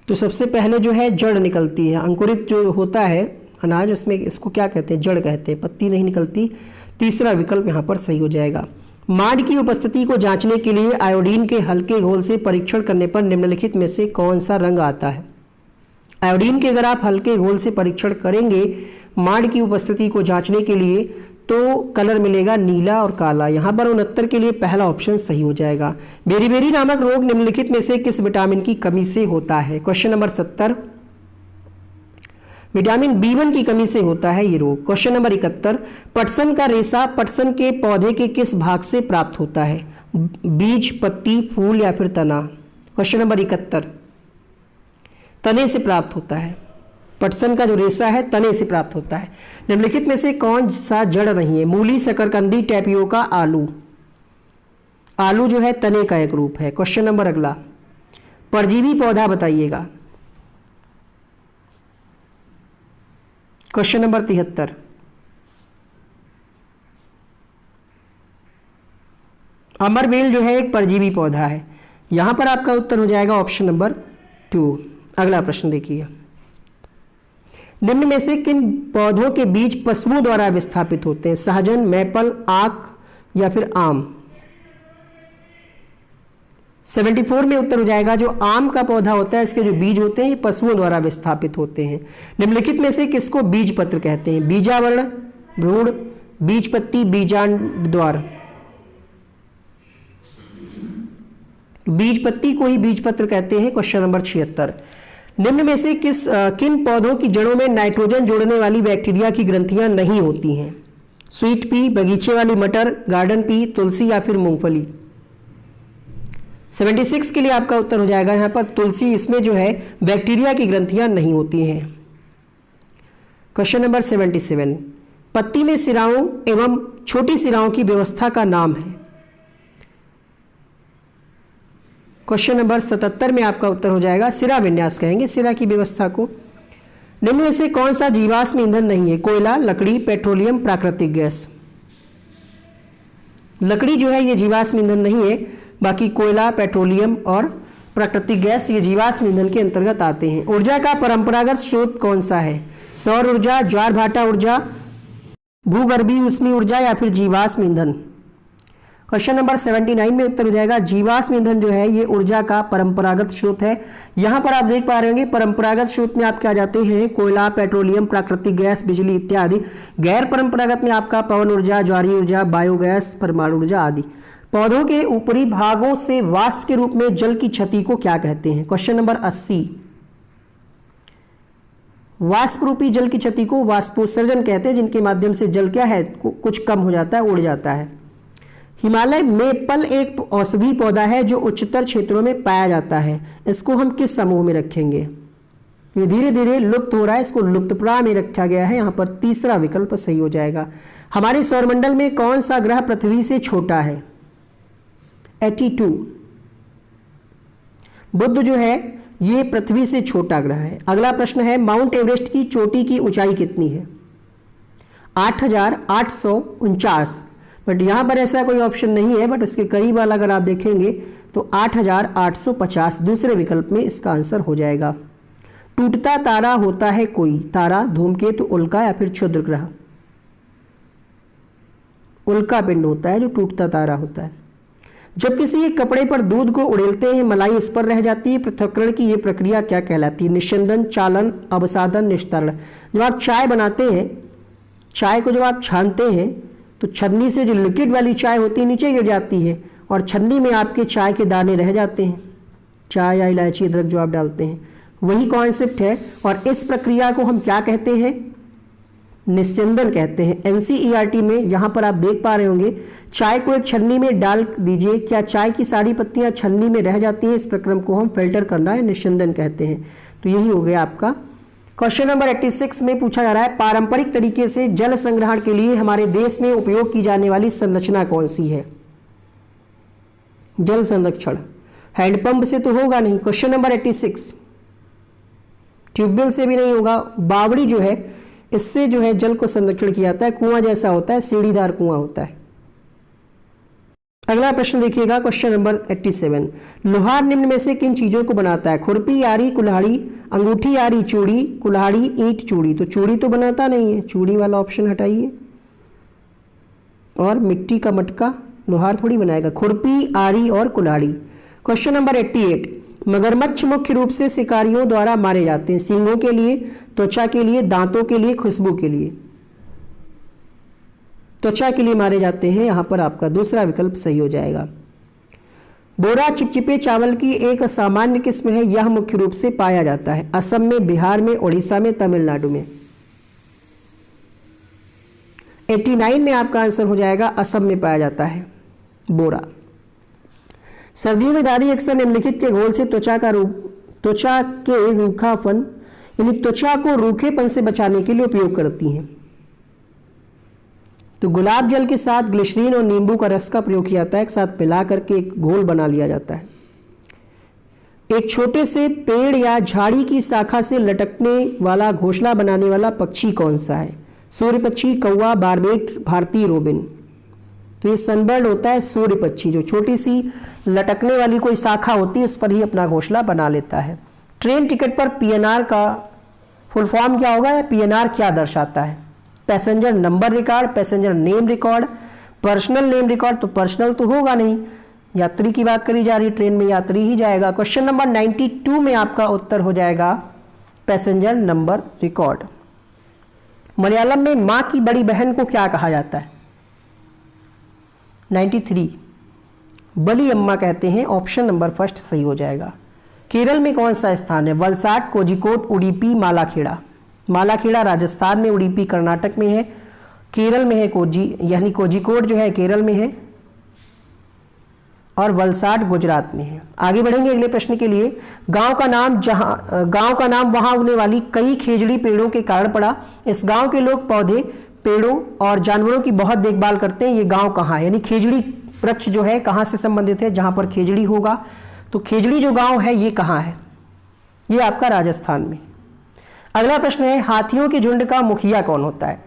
तो सबसे पहले जो है जड़ निकलती है। अंकुरित जो होता है अनाज, उसमें इसको क्या कहते हैं? जड़ कहते हैं, पत्ती नहीं निकलती। तीसरा विकल्प यहाँ पर सही हो जाएगा। माड़ की उपस्थिति को जांचने के लिए आयोडीन के हल्के घोल से परीक्षण करने पर निम्नलिखित में से कौन सा रंग आता है? आयोडीन के अगर आप हल्के घोल से परीक्षण करेंगे माड़ की उपस्थिति को जांचने के लिए, तो कलर मिलेगा नीला और काला। यहाँ पर 69 के लिए पहला ऑप्शन सही हो जाएगा। बेरीबेरी नामक रोग निम्नलिखित में से किस विटामिन की कमी से होता है? क्वेश्चन नंबर 70 विटामिन B1 की कमी से होता है ये रोग। क्वेश्चन नंबर 71 पटसन का रेशा पटसन के पौधे के किस भाग से प्राप्त होता है? बीज, पत्ती, फूल या फिर तना? क्वेश्चन नंबर 71 तने से प्राप्त होता है। पटसन का जो रेशा है तने से प्राप्त होता है। निम्नलिखित में से कौन सा जड़ नहीं है? मूली, शकरकंदी, टैपियोका, आलू? आलू जो है तने का एक रूप है। क्वेश्चन नंबर अगला, परजीवी पौधा बताइएगा। क्वेश्चन नंबर 73 अमरबेल जो है एक परजीवी पौधा है। यहां पर आपका उत्तर हो जाएगा ऑप्शन नंबर 2। अगला प्रश्न देखिए, निम्न में से किन पौधों के बीज पशुओं द्वारा विस्थापित होते हैं? सहजन, मैपल, आक या फिर आम? 74 में उत्तर हो जाएगा जो आम का पौधा होता है, इसके जो बीज होते हैं ये पशुओं द्वारा विस्थापित होते हैं। निम्नलिखित में से किसको बीज पत्र कहते हैं? बीजावरण, भ्रूण, बीजपत्ती, बीजांडद्वार? बीजपत्ती को ही बीजपत्र कहते हैं। क्वेश्चन नंबर 76 निम्न में से किन पौधों की जड़ों में नाइट्रोजन जोड़ने वाली बैक्टीरिया की ग्रंथियां नहीं होती हैं? स्वीट पी, बगीचे वाली मटर, गार्डन पी, तुलसी या फिर मूंगफली? 76 के लिए आपका उत्तर हो जाएगा यहाँ पर तुलसी। इसमें जो है बैक्टीरिया की ग्रंथियां नहीं होती हैं। क्वेश्चन नंबर 77 पत्ती में सिराओं एवं छोटी सिराओं की व्यवस्था का नाम है? क्वेश्चन नंबर 77 में आपका उत्तर हो जाएगा सिरा विन्यास कहेंगे सिरा की व्यवस्था को। निम्न में से कौन सा जीवाश्म ईंधन नहीं है? कोयला, लकड़ी, पेट्रोलियम, प्राकृतिक गैस? लकड़ी जो है ये जीवाश्म ईंधन नहीं है, बाकी कोयला, पेट्रोलियम और प्राकृतिक गैस ये जीवाश्म ईंधन के अंतर्गत आते हैं। ऊर्जा का परंपरागत स्रोत कौन सा है? सौर ऊर्जा, ज्वार भाटा ऊर्जा, भूगर्भीय ऊष्मीय ऊर्जा या फिर जीवाश्म ईंधन? क्वेश्चन नंबर 79 में उत्तर हो जाएगा जीवाश्म ईंधन जो है ये ऊर्जा का परंपरागत स्रोत है। यहां पर आप देख पा रहे होंगे परंपरागत स्रोत में आप क्या जाते हैं कोयला, पेट्रोलियम, प्राकृतिक गैस, बिजली इत्यादि। गैर परंपरागत में आपका पवन ऊर्जा, ज्वारीय ऊर्जा, बायोगैस, परमाणु ऊर्जा आदि। पौधों के ऊपरी भागों से वाष्प के रूप में जल की क्षति को क्या कहते हैं? Question number 80। वाष्प रूपी जल की क्षति को वाष्पोत्सर्जन कहते हैं, जिनके माध्यम से जल क्या है कुछ कम हो जाता है, उड़ जाता है। हिमालय मेपल एक औषधि पौधा है जो उच्चतर क्षेत्रों में पाया जाता है। इसको हम किस समूह में रखेंगे? ये धीरे धीरे लुप्त हो रहा है, इसको लुप्तप्राय में रखा गया है। यहाँ पर तीसरा विकल्प सही हो जाएगा। हमारे सौरमंडल में कौन सा ग्रह पृथ्वी से छोटा है? 82। बुध जो है ये पृथ्वी से छोटा ग्रह है। अगला प्रश्न है माउंट एवरेस्ट की चोटी की ऊंचाई कितनी है? 8,849। बट यहाँ पर ऐसा कोई ऑप्शन नहीं है, बट उसके करीब वाला अगर आप देखेंगे तो 8,850 दूसरे विकल्प में इसका आंसर हो जाएगा। टूटता तारा होता है कोई, तारा, धूमकेतु, उल्का या फिर क्षुद्र ग्रह? उल्का पिंड होता है जो टूटता तारा होता है। जब किसी एक कपड़े पर दूध को उड़ेलते हैं मलाई उस पर रह जाती है, पृथक्करण की ये प्रक्रिया क्या कहलाती है? निस्यंदन, चालन, अवसादन, निस्तारण। जब आप चाय बनाते हैं, चाय को जब आप छानते हैं तो छन्नी से जो लिक्विड वाली चाय होती है नीचे गिर जाती है और छन्नी में आपके चाय के दाने रह जाते हैं, चाय या इलायची अदरक जो आप डालते हैं, वही कॉन्सेप्ट है। और इस प्रक्रिया को हम क्या कहते हैं? निस्यंदन कहते हैं। एनसीईआरटी में यहाँ पर आप देख पा रहे होंगे चाय को एक छन्नी में डाल दीजिए, क्या चाय की सारी पत्तियाँ छन्नी में रह जाती हैं? इस प्रक्रम को हम फिल्टर करना है, निस्यंदन कहते हैं। तो यही हो गया आपका। क्वेश्चन नंबर 86 में पूछा जा रहा है पारंपरिक तरीके से जल संग्रहण के लिए हमारे देश में उपयोग की जाने वाली संरचना कौन सी है? जल संरक्षण हैंडपंप से तो होगा नहीं। क्वेश्चन नंबर 86 ट्यूबवेल से भी नहीं होगा। बावड़ी जो है इससे जो है जल को संरक्षण किया जाता है। कुआं जैसा होता है, सीढ़ीदार कुआं होता है। अगला प्रश्न देखिएगा क्वेश्चन नंबर 87। लोहार निम्न में से किन चीजों को बनाता है? खुरपी, आरी, कुल्हाड़ी, अंगूठी, आरी, चूड़ी, कुल्हाड़ी, ईंट, चूड़ी। तो चूड़ी तो बनाता नहीं है, चूड़ी वाला ऑप्शन हटाइए। और मिट्टी का मटका लोहार थोड़ी बनाएगा। खुरपी, आरी और कुल्हाड़ी। Question number 88। मगरमच्छ मुख्य रूप से शिकारियों द्वारा मारे जाते हैं। सींगों के लिए, त्वचा के लिए, दांतों के लिए, खुशबू के लिए? त्वचा के लिए मारे जाते हैं। यहां पर आपका दूसरा विकल्प सही हो जाएगा। बोरा चिपचिपे चावल की एक सामान्य किस्म है। यह मुख्य रूप से पाया जाता है असम में, बिहार में, उड़ीसा में, तमिलनाडु में। 89 में आपका आंसर हो जाएगा असम में पाया जाता है बोरा। सर्दियों में दादी अक्सर निम्नलिखित के घोल से त्वचा के रूखापन यानी त्वचा को रूखेपन से बचाने के लिए उपयोग करती हैं। तो गुलाब जल के साथ ग्लिसरीन और नींबू का रस का प्रयोग किया जाता है, एक साथ मिला करके एक घोल बना लिया जाता है। एक छोटे से पेड़ या झाड़ी की शाखा से लटकने वाला घोंसला बनाने वाला पक्षी कौन सा है? सूर्य पक्षी, कौवा, बारबेट, भारतीय रोबिन। तो ये सनबर्ड होता है सूर्य पक्षी, जो छोटी सी लटकने वाली कोई शाखा होती है उस पर ही अपना घोंसला बना लेता है। ट्रेन टिकट पर पीएनआर का फुल फॉर्म क्या होगा या पीएनआर क्या दर्शाता है? Passenger number record, passenger name record, personal name record. तो पर्सनल तो होगा नहीं, यात्री की बात करी जा रही, ट्रेन में यात्री ही जाएगा। क्वेश्चन नंबर 92 में आपका उत्तर हो जाएगा पैसेंजर नंबर रिकॉर्ड। मलयालम में मां की बड़ी बहन को क्या कहा जाता है? 93 बली अम्मा कहते हैं। ऑप्शन नंबर फर्स्ट सही हो जाएगा। केरल में कौन सा स्थान है? वलसाड, कोझिकोड, उडुपी, मालाखेड़ा। मालाखेड़ा राजस्थान में, उडुपी कर्नाटक में है, केरल में है कोझिकोड जो है केरल में है और वलसाड गुजरात में है। आगे बढ़ेंगे अगले प्रश्न के लिए। गांव का नाम वहां उगने वाली कई खेजड़ी पेड़ों के कारण पड़ा। इस गांव के लोग पौधे, पेड़ों और जानवरों की बहुत देखभाल करते हैं। ये गांव कहाँ है? यानी खेजड़ी वृक्ष जो है कहाँ से संबंधित है? जहां पर खेजड़ी होगा। तो खेजड़ी जो गांव है ये कहाँ है? ये आपका राजस्थान में। अगला प्रश्न है हाथियों के झुंड का मुखिया कौन होता है?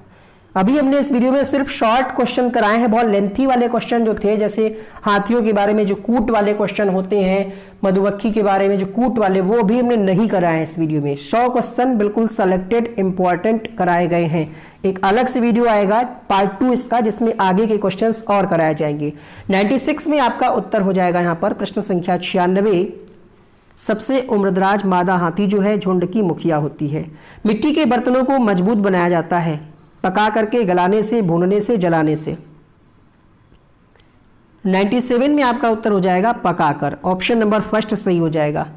अभी हमने इस वीडियो में सिर्फ शॉर्ट क्वेश्चन कराए हैं, बहुत लेंथी वाले क्वेश्चन जो थे, जैसे हाथियों के बारे में जो कूट वाले क्वेश्चन होते हैं, मधुमक्खी के बारे में जो कूट वाले, वो अभी हमने नहीं कराए हैं इस वीडियो में। 100 क्वेश्चन बिल्कुल सेलेक्टेड इंपॉर्टेंट कराए गए हैं। एक अलग से वीडियो आएगा पार्ट 2 इसका, जिसमें आगे के क्वेश्चंस और कराए जाएंगे। 96 में आपका उत्तर हो जाएगा यहाँ पर प्रश्न संख्या 96। सबसे उम्रदराज मादा हाथी जो है झुंड की मुखिया होती है। मिट्टी के बर्तनों को मजबूत बनाया जाता है, पका करके, गलाने से, भूनने से, जलाने से। 97 में आपका उत्तर हो जाएगा पकाकर। ऑप्शन नंबर फर्स्ट सही हो जाएगा।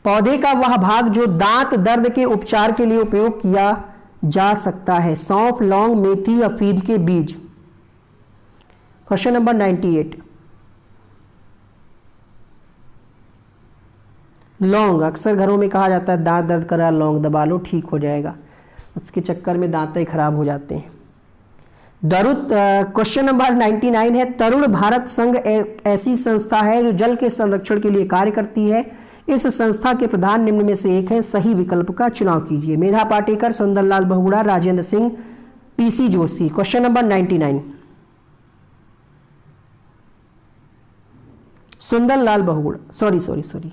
पौधे का वह भाग जो दांत दर्द के उपचार के लिए उपयोग किया जा सकता है। सौंफ, लौंग, मेथी, अफीम के बीज। Question number 98। लौंग, अक्सर घरों में कहा जाता है दांत दर्द करा लौंग दबा लो, ठीक हो जाएगा। उसके चक्कर में दांत ही खराब हो जाते हैं। क्वेश्चन नंबर 99 है, तरुण भारत संघ एक ऐसी संस्था है जो जल के संरक्षण के लिए कार्य करती है। इस संस्था के प्रधान निम्न में से एक है। सही विकल्प का चुनाव कीजिए। Medha Patkar, Sunderlal Bahuguna, Rajendra Singh, PC Joshi. Question number 99, Sunderlal Bahuguna, sorry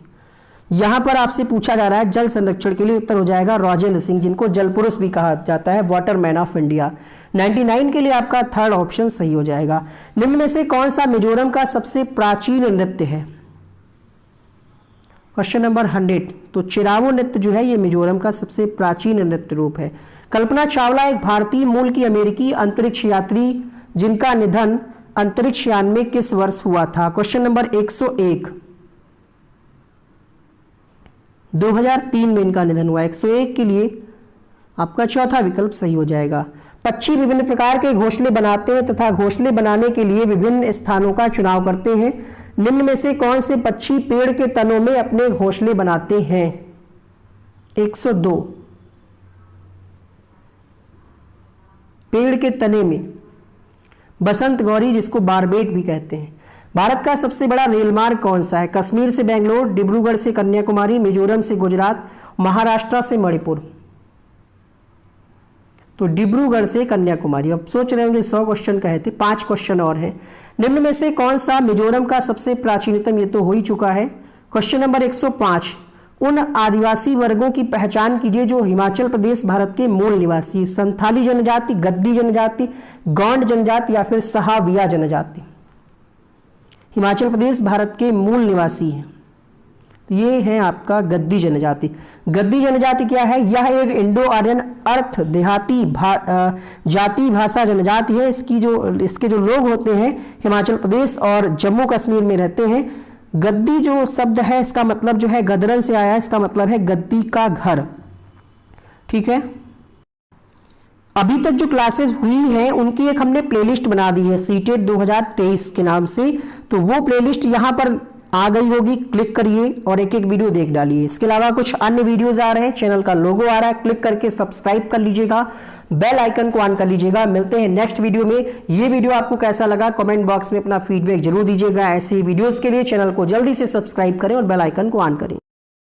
यहां पर आपसे पूछा जा रहा है जल संरक्षण के लिए। उत्तर हो जाएगा राजेंद्र सिंह, जिनको जल पुरुष भी कहा जाता है, वाटरमैन ऑफ इंडिया। 99 के लिए आपका थर्ड ऑप्शन सही हो जाएगा। निम्न में से कौन सा मिजोरम का सबसे प्राचीन नृत्य है? Question number 100। तो चिरावो नृत्य जो है ये मिजोरम का सबसे प्राचीन नृत्य रूप है। कल्पना चावला एक भारतीय मूल की अमेरिकी अंतरिक्ष यात्री जिनका निधन अंतरिक्ष यान में किस वर्ष हुआ था? Question number 101। 2003 में इनका निधन हुआ। 101 के लिए आपका चौथा विकल्प सही हो जाएगा। पक्षी विभिन्न प्रकार के घोंसले बनाते हैं तथा घोंसले बनाने के लिए विभिन्न स्थानों का चुनाव करते हैं। निम्न में से कौन से पक्षी पेड़ के तनों में अपने घोंसले बनाते हैं? 102। पेड़ के तने में बसंत गौरी, जिसको बारबेट भी कहते हैं। भारत का सबसे बड़ा रेलमार्ग कौन सा है? कश्मीर से बेंगलोर, डिब्रूगढ़ से कन्याकुमारी, मिजोरम से गुजरात, महाराष्ट्र से मणिपुर। तो डिब्रूगढ़ से कन्याकुमारी। अब सोच रहे होंगे 100 क्वेश्चन कहे थे, 5 क्वेश्चन और हैं। निम्न में से कौन सा मिजोरम का सबसे प्राचीनतम, ये तो हो ही चुका है। Question number 105। उन आदिवासी वर्गों की पहचान कीजिए जो हिमाचल प्रदेश भारत के मूल निवासी। संथाली जनजाति, गद्दी जनजाति, गौंड जनजाति या फिर सहाविया जनजाति। हिमाचल प्रदेश भारत के मूल निवासी हैं, ये है आपका गद्दी जनजाति। गद्दी जनजाति क्या है? यह एक इंडो आर्यन अर्थ देहाती जाति भाषा जनजाति है। इसके जो लोग होते हैं हिमाचल प्रदेश और जम्मू कश्मीर में रहते हैं। गद्दी जो शब्द है इसका मतलब जो है गदरन से आया है, इसका मतलब है गद्दी का घर। ठीक है। अभी तक जो क्लासेस हुई हैं उनकी एक हमने प्लेलिस्ट बना दी है सीटेट 2023 के नाम से, तो वो प्लेलिस्ट यहाँ पर आ गई होगी। क्लिक करिए और एक एक वीडियो देख डालिए। इसके अलावा कुछ अन्य वीडियोस आ रहे हैं, चैनल का लोगो आ रहा है, क्लिक करके सब्सक्राइब कर लीजिएगा, बेल आइकन को ऑन कर लीजिएगा। मिलते हैं नेक्स्ट वीडियो में। ये वीडियो आपको कैसा लगा कमेंट बॉक्स में अपना फीडबैक जरूर दीजिएगा। ऐसे वीडियोस के लिए चैनल को जल्दी से सब्सक्राइब करें और बेल आइकन को ऑन करें।